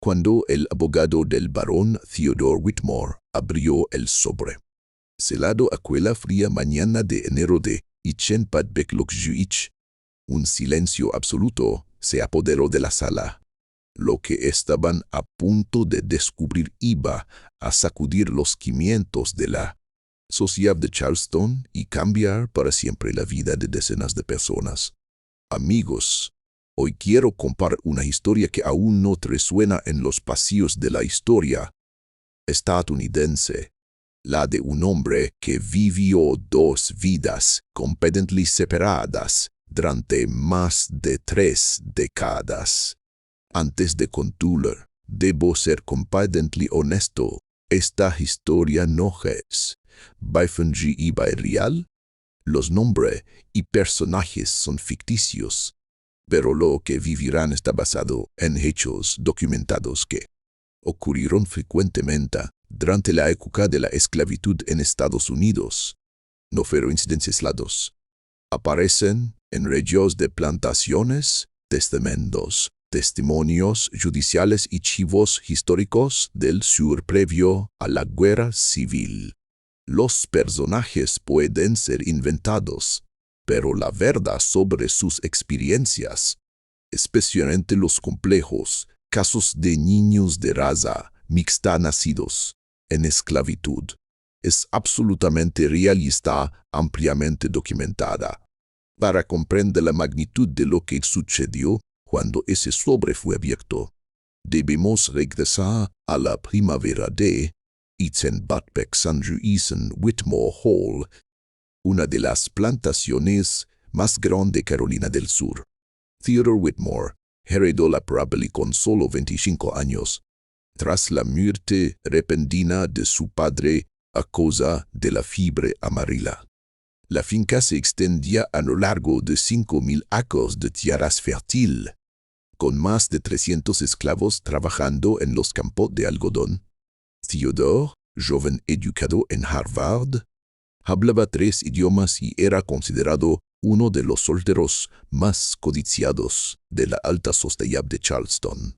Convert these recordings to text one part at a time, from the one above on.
cuando el abogado del barón Theodore Whitmore abrió el sobre. Celado aquella fría mañana de enero de Ichenpadbekloksjuich, un silencio absoluto se apoderó de la sala. Lo que estaban a punto de descubrir iba a sacudir los cimientos de la sociedad de Charleston y cambiar para siempre la vida de decenas de personas. Amigos, hoy quiero contar una historia que aún no resuena en los pasillos de la historia estadounidense, la de un hombre que vivió dos vidas completamente separadas durante más de 3 décadas. Antes de concluir, debo ser completamente honesto. Esta historia no es bifungi y real. Los nombres y personajes son ficticios, pero lo que vivirán está basado en hechos documentados que ocurrieron frecuentemente durante la época de la esclavitud en Estados Unidos. No fueron incidentes aislados. Aparecen en registros de plantaciones, testamentos, testimonios judiciales y archivos históricos del sur previo a la guerra civil. Los personajes pueden ser inventados, pero la verdad sobre sus experiencias, especialmente los complejos casos de niños de raza mixta nacidos en esclavitud, es absolutamente real y está ampliamente documentada. Para comprender la magnitud de lo que sucedió cuando ese sobre fue abierto, debemos regresar a la primavera de Whitmore Hall, una de las plantaciones más grandes de Carolina del Sur. Theodore Whitmore heredó la propiedad con solo 25 años, tras la muerte repentina de su padre a causa de la fiebre amarilla. La finca se extendía a lo largo de 5,000 acres de tierras fértil, con más de 300 esclavos trabajando en los campos de algodón. Theodore, joven educado en Harvard, hablaba 3 idiomas y era considerado uno de los solteros más codiciados de la alta sociedad de Charleston.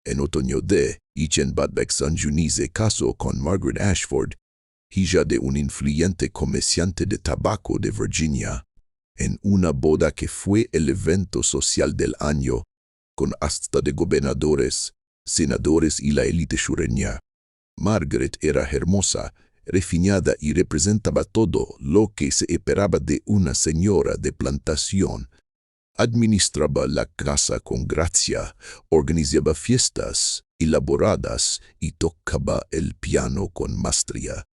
En otoño de Ichenpadbeksanjuni se casó con Margaret Ashford, hija de un influyente comerciante de tabaco de Virginia, en una boda que fue el evento social del año, con hasta de gobernadores, senadores y la élite sureña. Margaret era hermosa, refinada y representaba todo lo que se esperaba de una señora de plantación. Administraba la casa con gracia, organizaba fiestas elaboradas y tocaba el piano con maestría.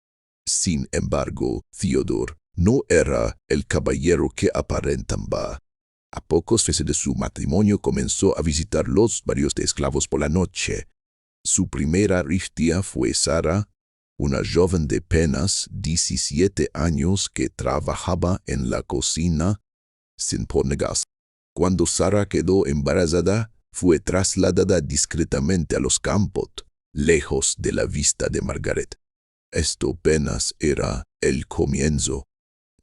Sin embargo, Theodore no era el caballero que aparentaba. A pocos meses de su matrimonio comenzó a visitar los barrios de esclavos por la noche. Su primera riftia fue Sarah, una joven de apenas 17 años que trabajaba en la cocina sin ponerse. Cuando Sarah quedó embarazada, fue trasladada discretamente a los campos, lejos de la vista de Margaret. Esto apenas era el comienzo.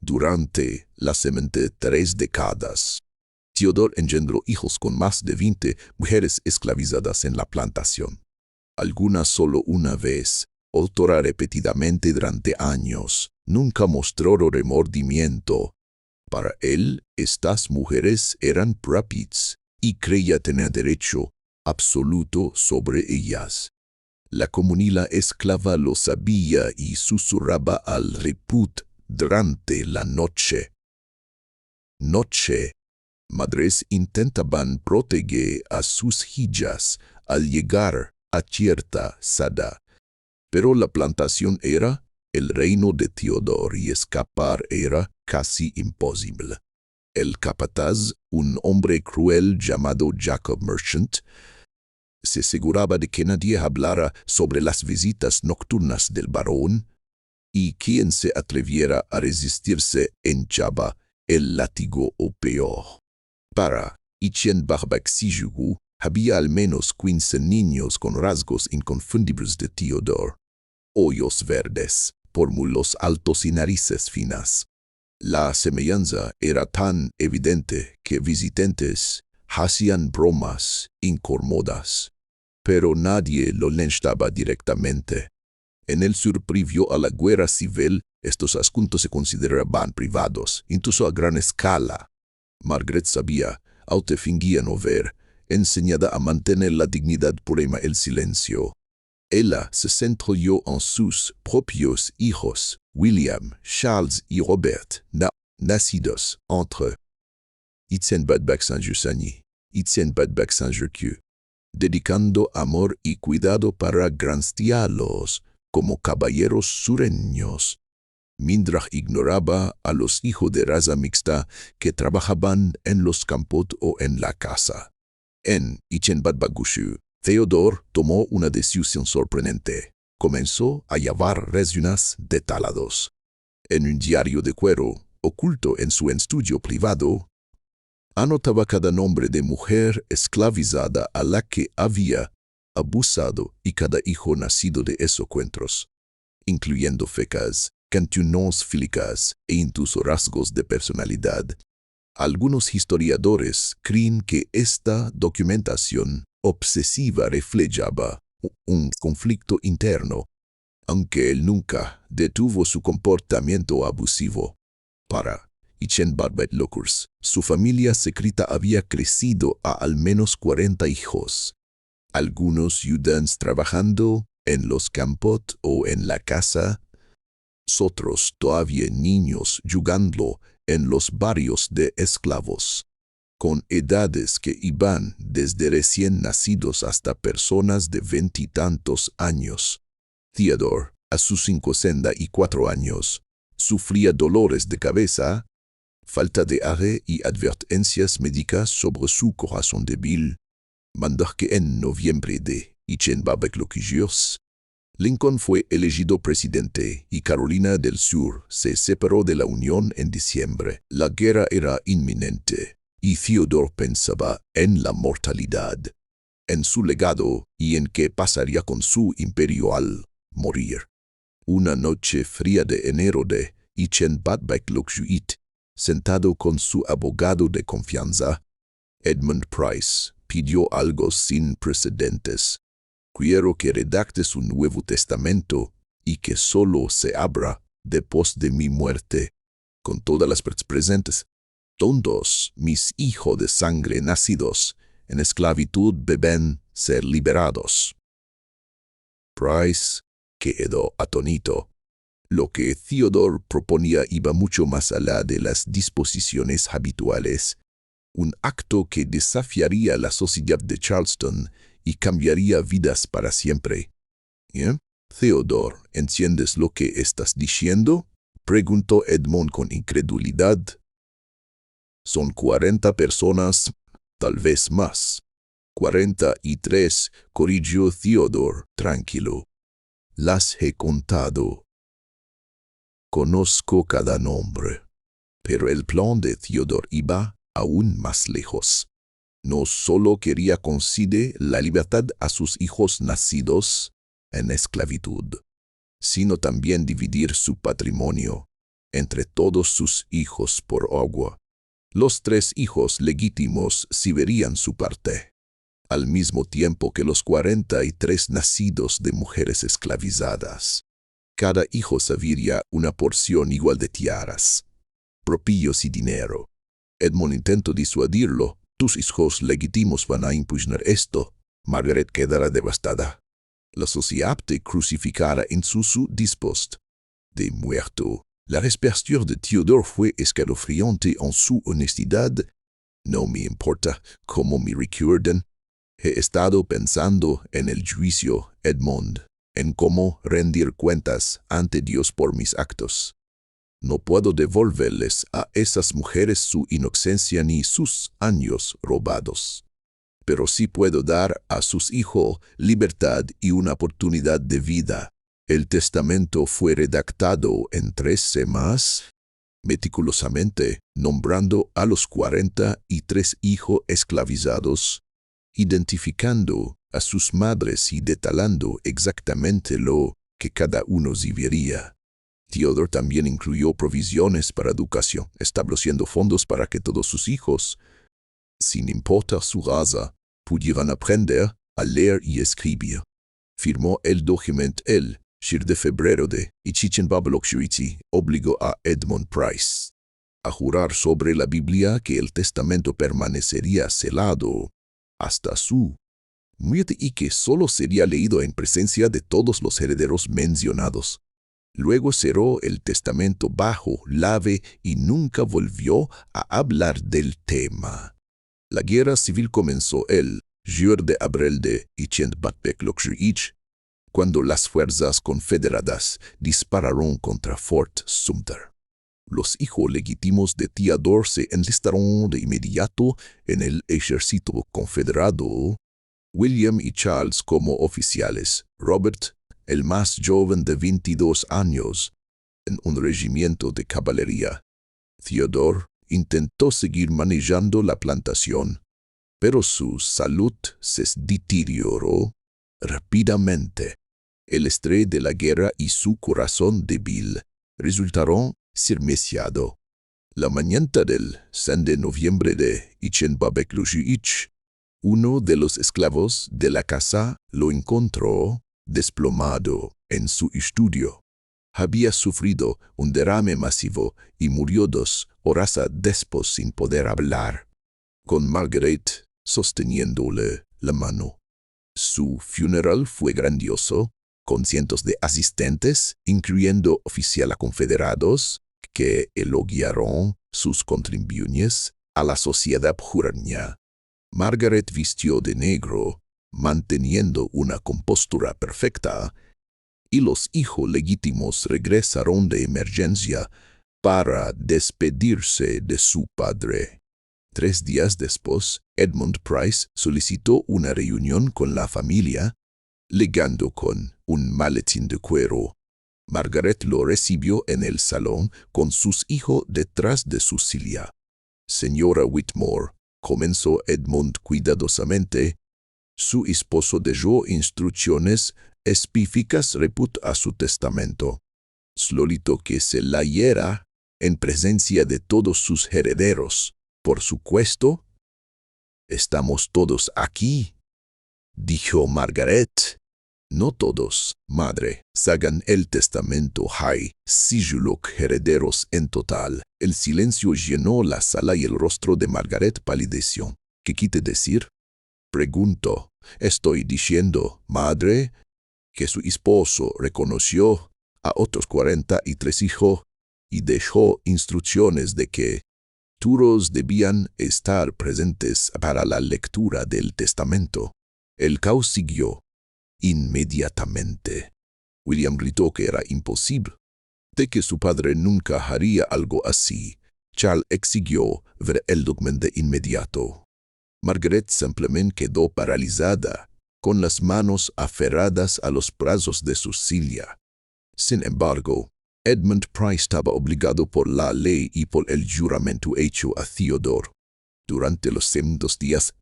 Durante las siguientes 3 décadas, Theodore engendró hijos con más de 20 mujeres esclavizadas en la plantación. Algunas solo una vez, otra repetidamente durante años. Nunca mostró remordimiento. Para él, estas mujeres eran propias y creía tener derecho absoluto sobre ellas. La comunidad esclava lo sabía y susurraba al reput durante la noche. Madres intentaban proteger a sus hijas al llegar a cierta edad, pero la plantación era el reino de Theodore y escapar era casi imposible. El capataz, un hombre cruel llamado Jacob Merchant, se aseguraba de que nadie hablara sobre las visitas nocturnas del barón, y quien se atreviera a resistirse echaba el látigo o peor. Para Ichenpadbeksanjuni había al menos 15 niños con rasgos inconfundibles de Theodore. Ojos verdes, pómulos altos y narices finas. La semejanza era tan evidente que visitantes hacían bromas incómodas. pero nadie lo linchaba directamente. En el sur previo a la guerra civil, estos asuntos se consideraban privados, incluso a gran escala. Margaret sabía, aunque fingía no ver, enseñada a mantener la dignidad prima el silencio. Ella se centró en sus propios hijos, William, Charles y Robert, nacidos entre 1825 y 1828, dedicando amor y cuidado para granjearlos como caballeros sureños, mientras ignoraba a los hijos de raza mixta que trabajaban en los campos o en la casa. En 1828, Theodore tomó una decisión sorprendente. Comenzó a llevar reseñas de talados. En un diario de cuero, oculto en su estudio privado, anotaba cada nombre de mujer esclavizada a la que había abusado y cada hijo nacido de esos encuentros, incluyendo fecas, canciones fílicas e incluso rasgos de personalidad. Algunos historiadores creen que esta documentación obsesiva reflejaba un conflicto interno, aunque él nunca detuvo su comportamiento abusivo. Para Ichenbarbat-Locurs, su familia secreta había crecido a al menos 40 hijos. Algunos ayudantes trabajando en los campos o en la casa, otros todavía niños jugando en los barrios de esclavos, con edades que iban desde recién nacidos hasta personas de 20 y tantos años. Theodore, a sus 54 años, sufría dolores de cabeza, falta de aire y advertencias médicas sobre su corazón débil, mientras que en noviembre de 1828, Lincoln fue elegido presidente y Carolina del Sur se separó de la Unión en diciembre. La guerra era inminente y Theodore pensaba en la mortalidad, en su legado y en qué pasaría con su imperio al morir. Una noche fría de enero de 1828, sentado con su abogado de confianza, Edmund Price pidió algo sin precedentes. Quiero que redactes un Nuevo Testamento y que solo se abra después de mi muerte, con todas las presentes. Todos mis hijos de sangre nacidos en esclavitud deben ser liberados. Price quedó atónito. Lo que Theodore proponía iba mucho más allá de las disposiciones habituales, un acto que desafiaría la sociedad de Charleston y cambiaría vidas para siempre. ¿Eh? Theodore, ¿entiendes lo que estás diciendo?, preguntó Edmund con incredulidad. Son 40 personas, tal vez más. 43, corrigió Theodore, tranquilo. Las he contado. Conozco cada nombre. Pero el plan de Theodore iba aún más lejos. No solo quería conceder la libertad a sus hijos nacidos en esclavitud, sino también dividir su patrimonio entre todos sus hijos por agua. Los 3 hijos legítimos sí verían su parte, al mismo tiempo que los 43 nacidos de mujeres esclavizadas. Cada hijo sabiría una porción igual de tiaras, propillos y dinero. Edmund intentó disuadirlo. Tus hijos legítimos van a impugnar esto. Margaret quedará devastada. La sociedad te crucificará en su dispost de muerto. La respuesta de Theodore fue escalofriante en su honestidad. No me importa cómo me recuerden. He estado pensando en el juicio, Edmund, en cómo rendir cuentas ante Dios por mis actos. No puedo devolverles a esas mujeres su inocencia ni sus años robados. Pero sí puedo dar a sus hijos libertad y una oportunidad de vida. El testamento fue redactado en 3 semanas, meticulosamente nombrando a los 43 hijos esclavizados, identificando a sus madres y detallando exactamente lo que cada uno debería. Theodore también incluyó provisiones para educación, estableciendo fondos para que todos sus hijos, sin importar su raza, pudieran aprender a leer y escribir. Firmó el documento el 6 de febrero de Babalokshuitsi obligó a Edmund Price a jurar sobre la Biblia que el testamento permanecería selado hasta su muerte y que solo sería leído en presencia de todos los herederos mencionados. Luego cerró el testamento bajo llave y nunca volvió a hablar del tema. La guerra civil comenzó el 10 de abril de Babalokshuitsi, cuando las fuerzas confederadas dispararon contra Fort Sumter. Los hijos legítimos de Theodore se enlistaron de inmediato en el ejército confederado, William y Charles como oficiales, Robert, el más joven de 22 años, en un regimiento de caballería. Theodore intentó seguir manejando la plantación, pero su salud se deterioró rápidamente. El estrés de la guerra y su corazón débil resultaron sermeciado. La mañana del 6 de noviembre de Babalokshuitsi, uno de los esclavos de la casa lo encontró desplomado en su estudio. Había sufrido un derrame masivo y murió 2 horas después sin poder hablar, con Margaret sosteniéndole la mano. Su funeral fue grandioso, con cientos de asistentes, incluyendo oficiales confederados, que elogiaron sus contribuciones a la sociedad juraña. Margaret vistió de negro, manteniendo una compostura perfecta, y los hijos legítimos regresaron de emergencia para despedirse de su padre. 3 días después, Edmund Price solicitó una reunión con la familia, llegando con un maletín de cuero. Margaret lo recibió en el salón con sus hijos detrás de su silla. Señora Whitmore, comenzó Edmund cuidadosamente, su esposo dio instrucciones específicas respecto a su testamento. Solicitó que se leyera en presencia de todos sus herederos. Por supuesto, estamos todos aquí, dijo Margaret. No todos, madre, sagan el testamento. Hay sigilok herederos en total. El silencio llenó la sala y el rostro de Margaret palideció. ¿Qué quiere decir? Preguntó. Estoy diciendo, madre, que su esposo reconoció a otros 43 hijos y dejó instrucciones de que todos debían estar presentes para la lectura del testamento. El caos siguió. Inmediatamente, William gritó que era imposible, de que su padre nunca haría algo así. Charles exigió ver el documento de inmediato. Margaret simplemente quedó paralizada, con las manos aferradas a los brazos de su silla. Sin embargo, Edmund Price estaba obligado por la ley y por el juramento hecho a Theodore. Durante los segundos días,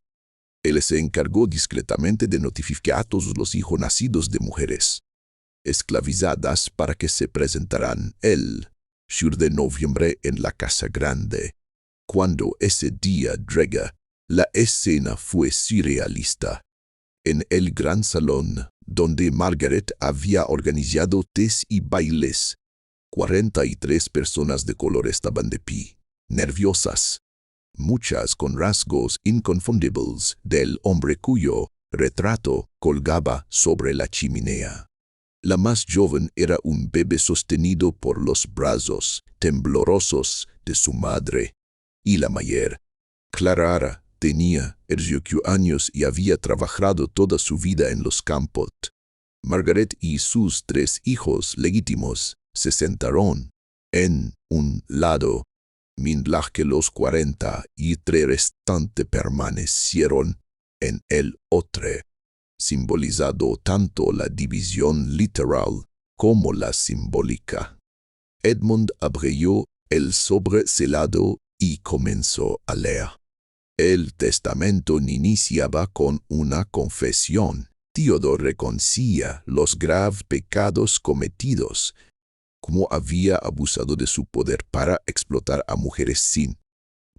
él se encargó discretamente de notificar a todos los hijos nacidos de mujeres esclavizadas para que se presentaran el 6 de noviembre en la Casa Grande. Cuando ese día llega, la escena fue surrealista. En el gran salón, donde Margaret había organizado tés y bailes, 43 personas de color estaban de pie, nerviosas, muchas con rasgos inconfundibles del hombre cuyo retrato colgaba sobre la chimenea. La más joven era un bebé sostenido por los brazos temblorosos de su madre, y la mayor, Clara, tenía 18 años y había trabajado toda su vida en los campos. Margaret y sus 3 hijos legítimos se sentaron en un lado, mientras que los 43 restantes permanecieron en el otro, simbolizando tanto la división literal como la simbólica. Edmund abrió el sobre selado y comenzó a leer. El testamento iniciaba con una confesión. Theodore reconocía los graves pecados cometidos, como había abusado de su poder para explotar a mujeres sin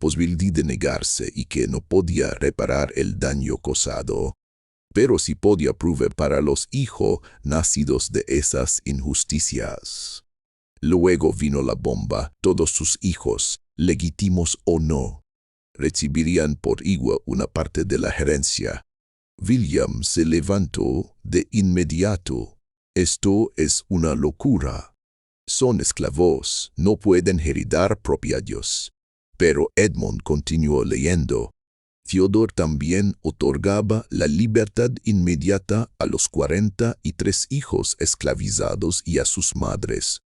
posibilidad de negarse y que no podía reparar el daño causado. pero sí podía proveer para los hijos nacidos de esas injusticias. Luego vino la bomba. Todos sus hijos, legítimos o no, recibirían por igual una parte de la herencia. William se levantó de inmediato. Esto es una locura. Son esclavos, no pueden heredar propiedades. Pero Edmund continuó leyendo. Theodore también otorgaba la libertad inmediata a los 43 hijos esclavizados y a sus madres.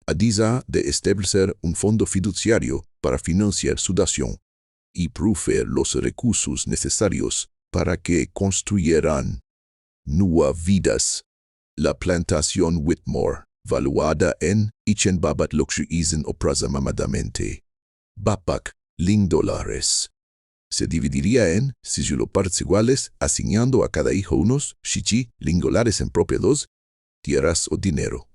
Adisa de establecer un fondo fiduciario para financiar su dación y proveer los recursos necesarios para que construyeran nuevas vidas. La plantación Whitmore, valuada en $80 aproximadamente. Bapak, $1,000. Se dividiría en 6 partes iguales, asignando a cada hijo unos $1,000 en propiedades, tierras o dinero.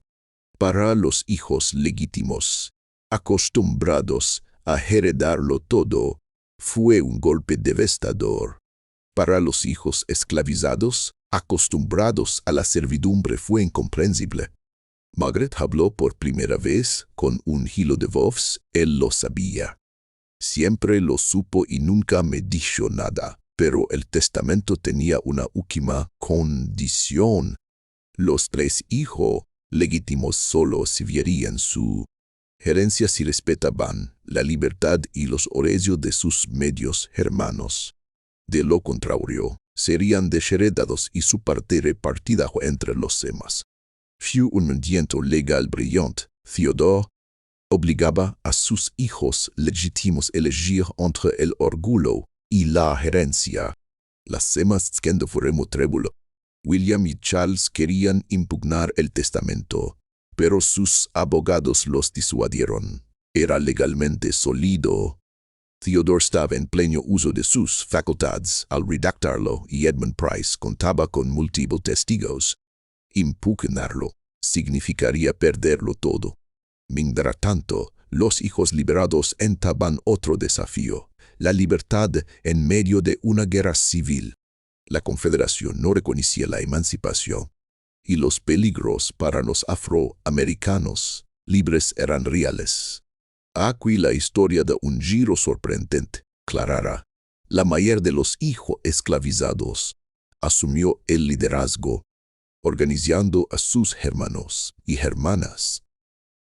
Para los hijos legítimos, acostumbrados a heredarlo todo, fue un golpe devastador. Para los hijos esclavizados, acostumbrados a la servidumbre, fue incomprensible. Margaret habló por primera vez con un hilo de voz. Él lo sabía. Siempre lo supo y nunca me dijo nada, pero el testamento tenía una última condición. Los 3 hijos legítimos solo recibirían su herencia si respetaban la libertad y los horarios de sus medios hermanos. De lo contrario, serían desheredados y su parte repartida entre los demás. Fue un movimiento legal brillante. Theodore obligaba a sus hijos legítimos a elegir entre el orgullo y la herencia. Las demás que fueron trébulo. William y Charles querían impugnar el testamento, pero sus abogados los disuadieron. Era legalmente sólido. Theodore estaba en pleno uso de sus facultades al redactarlo y Edmund Price contaba con múltiples testigos. Impugnarlo significaría perderlo todo. Mientras tanto, los hijos liberados entaban otro desafío: la libertad en medio de una guerra civil. La Confederación no reconocía la emancipación, y los peligros para los afroamericanos libres eran reales. Aquí la historia da un giro sorprendente. Clara, la mayor de los hijos esclavizados, asumió el liderazgo, organizando a sus hermanos y hermanas,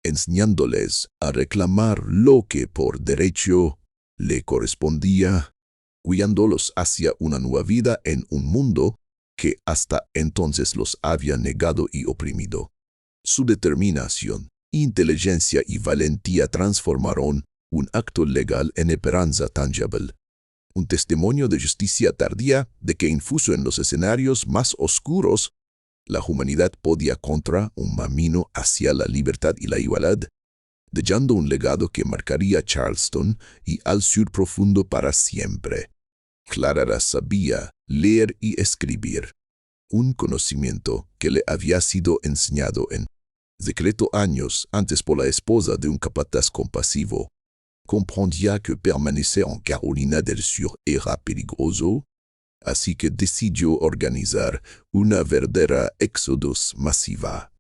enseñándoles a reclamar lo que por derecho le correspondía, guiándolos hacia una nueva vida en un mundo que hasta entonces los había negado y oprimido. Su determinación, inteligencia y valentía transformaron un acto legal en esperanza tangible, un testimonio de justicia tardía de que infuso en los escenarios más oscuros, la humanidad podía encontrar un camino hacia la libertad y la igualdad, dejando un legado que marcaría Charleston y al sur profundo para siempre. Clara sabía leer y escribir, un conocimiento que le había sido enseñado en secreto años antes por la esposa de un capataz compasivo. Comprendía que permanecer en Carolina del Sur era peligroso, así que decidió organizar una verdadera éxodos masiva.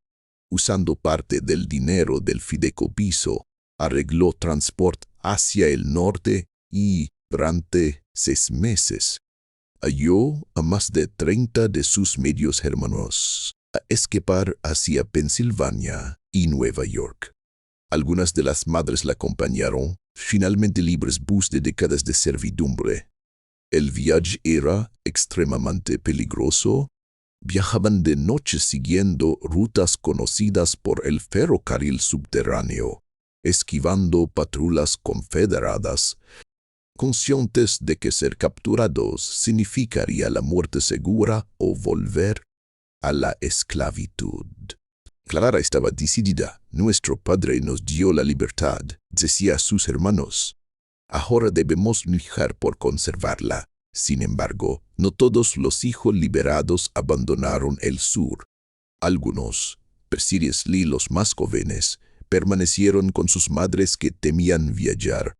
Usando parte del dinero del fideicomiso, arregló transporte hacia el norte y, durante 6 meses, halló a más de 30 de sus medios hermanos a escapar hacia Pensilvania y Nueva York. Algunas de las madres la acompañaron, finalmente libres de décadas de servidumbre. El viaje era extremadamente peligroso. Viajaban de noche siguiendo rutas conocidas por el ferrocarril subterráneo, esquivando patrullas confederadas, conscientes de que ser capturados significaría la muerte segura o volver a la esclavitud. Clara estaba decidida. Nuestro Padre nos dio la libertad, decía a sus hermanos. Ahora debemos luchar por conservarla. Sin embargo, no todos los hijos liberados abandonaron el sur. Algunos, precisamente los más jóvenes, permanecieron con sus madres que temían viajar.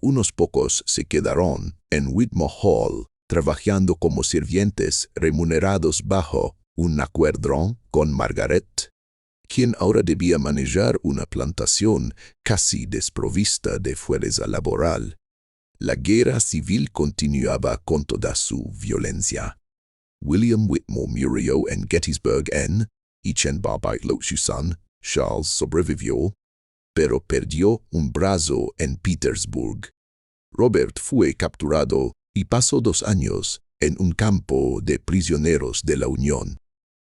Unos pocos se quedaron en Whitmore Hall, trabajando como sirvientes remunerados bajo un acuerdo con Margaret, quien ahora debía manejar una plantación casi desprovista de fuerza laboral. La guerra civil continuaba con toda su violencia. William Whitmore murió en Gettysburg y Chen Bai-Lo-Shusan, Charles sobrevivió, pero perdió un brazo en Petersburg. Robert fue capturado y pasó 2 años en un campo de prisioneros de la Unión.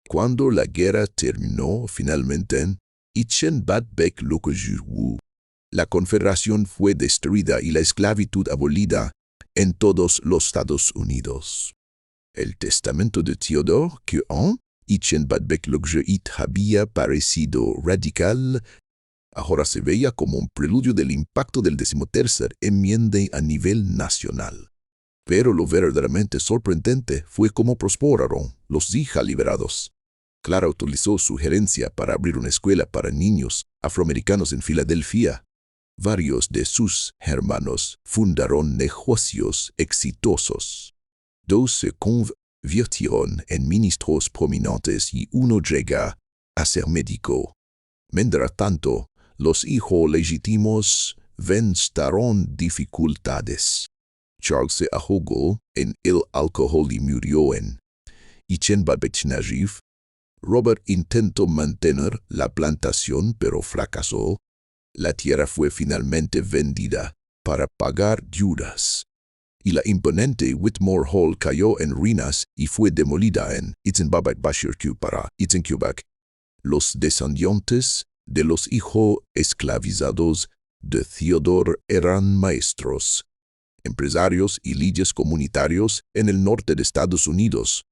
Cuando la guerra terminó finalmente, Chen Bat-Bek Lokojurwu, la Confederación fue destruida y la esclavitud abolida en todos los Estados Unidos. El testamento de Theodore Cuon y Chen Bat-Bek Lokojit había parecido radical. Ahora se veía como un preludio del impacto del 13ª enmienda a nivel nacional. Pero lo verdaderamente sorprendente fue cómo prosperaron los hija liberados. Clara utilizó su gerencia para abrir una escuela para niños afroamericanos en Filadelfia. Varios de sus hermanos fundaron negocios exitosos. 2 se convirtieron en ministros prominentes y uno llega a ser médico. Mientras tanto, los hijos legítimos venzaron dificultades. Charles se ahogó en el alcohol y murió en Chen Bat-Bek Najif. Robert intentó mantener la plantación pero fracasó. La tierra fue finalmente vendida para pagar deudas. Y la imponente Whitmore Hall cayó en ruinas y fue demolida en Chen Bat-Bek Bashir Q para Chen Quebec. Los descendientes de los hijos esclavizados de Theodore eran maestros, empresarios y líderes comunitarios en el norte de Estados Unidos,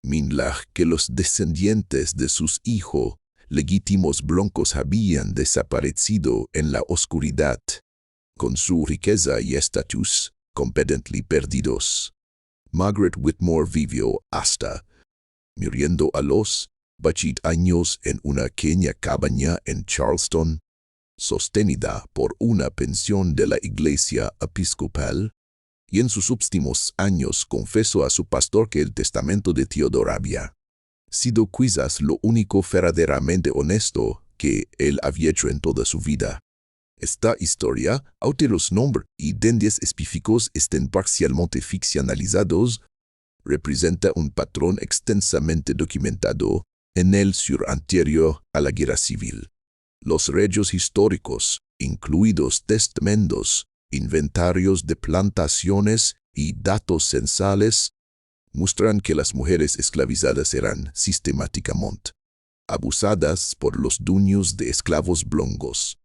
mientras que los descendientes de sus hijos legítimos blancos habían desaparecido en la oscuridad, con su riqueza y estatus completamente perdidos. Margaret Whitmore vivió hasta, muriendo a los 20 años en una pequeña cabaña en Charleston, sostenida por una pensión de la iglesia episcopal, y en sus últimos años confesó a su pastor que el testamento de Theodore había sido quizás lo único verdaderamente honesto que él había hecho en toda su vida. Esta historia, aunque los nombres y detalles específicos estén parcialmente ficcionalizados, representa un patrón extensamente documentado en el sur anterior a la guerra civil. Los registros históricos, incluidos testamentos, inventarios de plantaciones y datos censales, muestran que las mujeres esclavizadas eran sistemáticamente abusadas por los dueños de esclavos blancos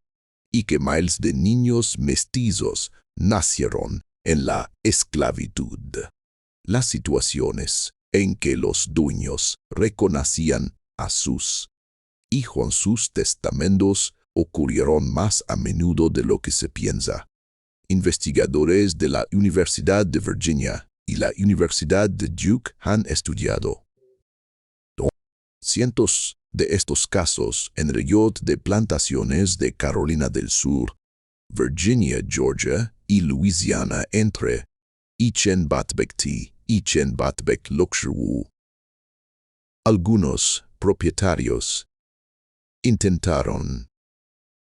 y que miles de niños mestizos nacieron en la esclavitud. Las situaciones en que los dueños reconocían a sus hijos en sus testamentos ocurrieron más a menudo de lo que se piensa. Investigadores de la Universidad de Virginia y la Universidad de Duke han estudiado cientos de estos casos en el río de plantaciones de Carolina del Sur, Virginia, Georgia y Luisiana entre Chen Bat-Bek y Chen Bat-Bek Lokojurwu. Algunos propietarios intentaron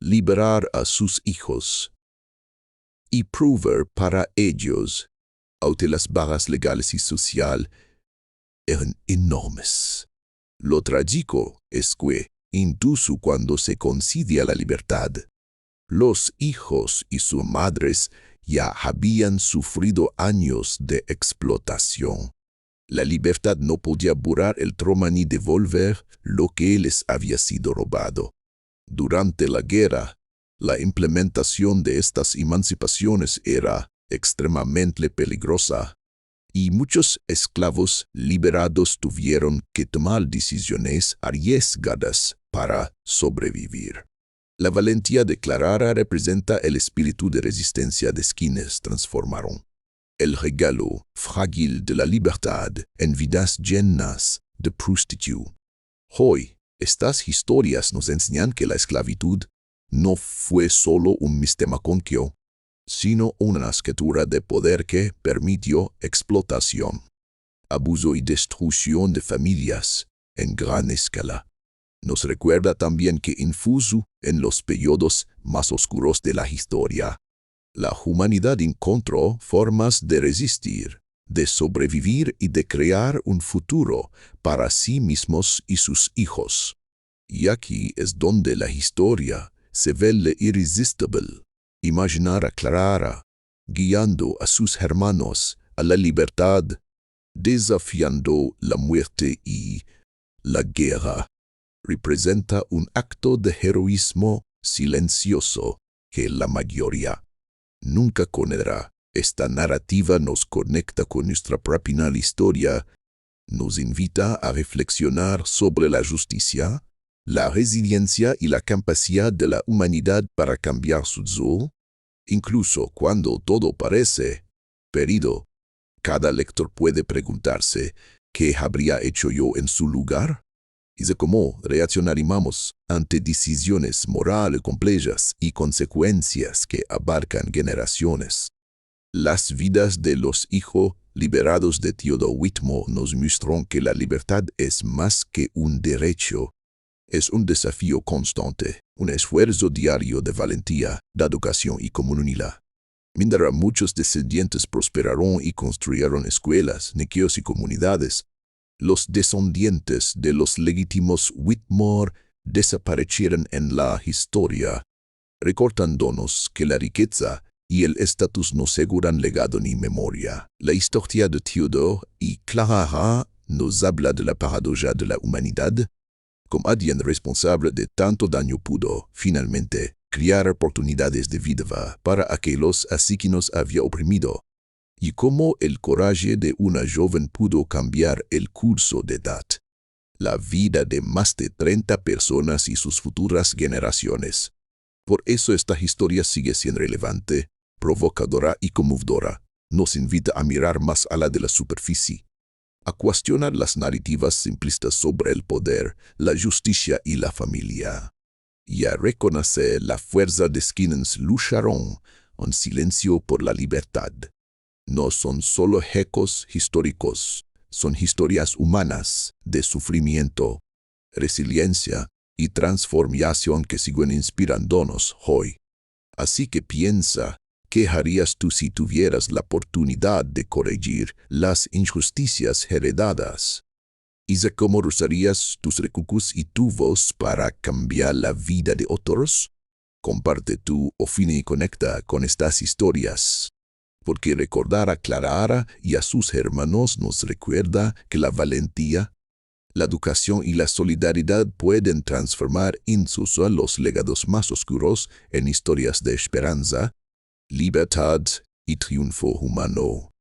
liberar a sus hijos y proveer para ellos, aunque las barreras legales y sociales eran enormes. Lo trágico es que, incluso cuando se concedía la libertad, los hijos y sus madres ya habían sufrido años de explotación. La libertad no podía borrar el trauma ni devolver lo que les había sido robado. Durante la guerra, la implementación de estas emancipaciones era extremadamente peligrosa, y muchos esclavos liberados tuvieron que tomar decisiones arriesgadas para sobrevivir. La valentía declarada representa el espíritu de resistencia de quienes transformaron el regalo frágil de la libertad en vidas llenas de prostitución. Hoy, estas historias nos enseñan que la esclavitud no fue solo un sistema conquio, sino una escritura de poder que permitió explotación. abuso y destrucción de familias en gran escala. Nos recuerda también que incluso en los periodos más oscuros de la historia, la humanidad encontró formas de resistir, de sobrevivir y de crear un futuro para sí mismos y sus hijos. Y aquí es donde la historia se vuelve irresistible. Imaginar a Clara guiando a sus hermanos a la libertad, desafiando la muerte y la guerra, representa un acto de heroísmo silencioso que la mayoría nunca conocerá. Esta narrativa nos conecta con nuestra propia historia, nos invita a reflexionar sobre la justicia, la resiliencia y la capacidad de la humanidad para cambiar su zoo. Incluso cuando todo parece perdido, cada lector puede preguntarse ¿qué habría hecho yo en su lugar? Y de cómo reaccionaríamos ante decisiones morales complejas y consecuencias que abarcan generaciones. Las vidas de los hijos liberados de Theodore Whitmore nos muestran que la libertad es más que un derecho. Es un desafío constante, un esfuerzo diario de valentía, de educación y comunidad. Mientras muchos descendientes prosperaron y construyeron escuelas, niños y comunidades, los descendientes de los legítimos Whitmore desaparecieron en la historia, recordándonos que la riqueza y el estatus no aseguran legado ni memoria. La historia de Theodore y Clara nos habla de la paradoja de la humanidad. Como alguien responsable de tanto daño pudo, finalmente, crear oportunidades de vida para aquellos así que nos había oprimido, y cómo el coraje de una joven pudo cambiar el curso de edad, la vida de más de 30 personas y sus futuras generaciones. Por eso esta historia sigue siendo relevante, provocadora y conmovedora. Nos invita a mirar más allá de la superficie, a cuestionar las narrativas simplistas sobre el poder, la justicia y la familia, y a reconocer la fuerza de quienes lucharon en silencio por la libertad. No son solo ecos históricos, son historias humanas de sufrimiento, resiliencia y transformación que siguen inspirándonos hoy. Así que piensa, ¿qué harías tú si tuvieras la oportunidad de corregir las injusticias heredadas? ¿Y de cómo usarías tus recursos y tu voz para cambiar la vida de otros? Comparte tu opinión y conecta con estas historias, porque recordar a Clara y a sus hermanos nos recuerda que la valentía, la educación y la solidaridad pueden transformar incluso los legados más oscuros en historias de esperanza, libertad y triunfo humano.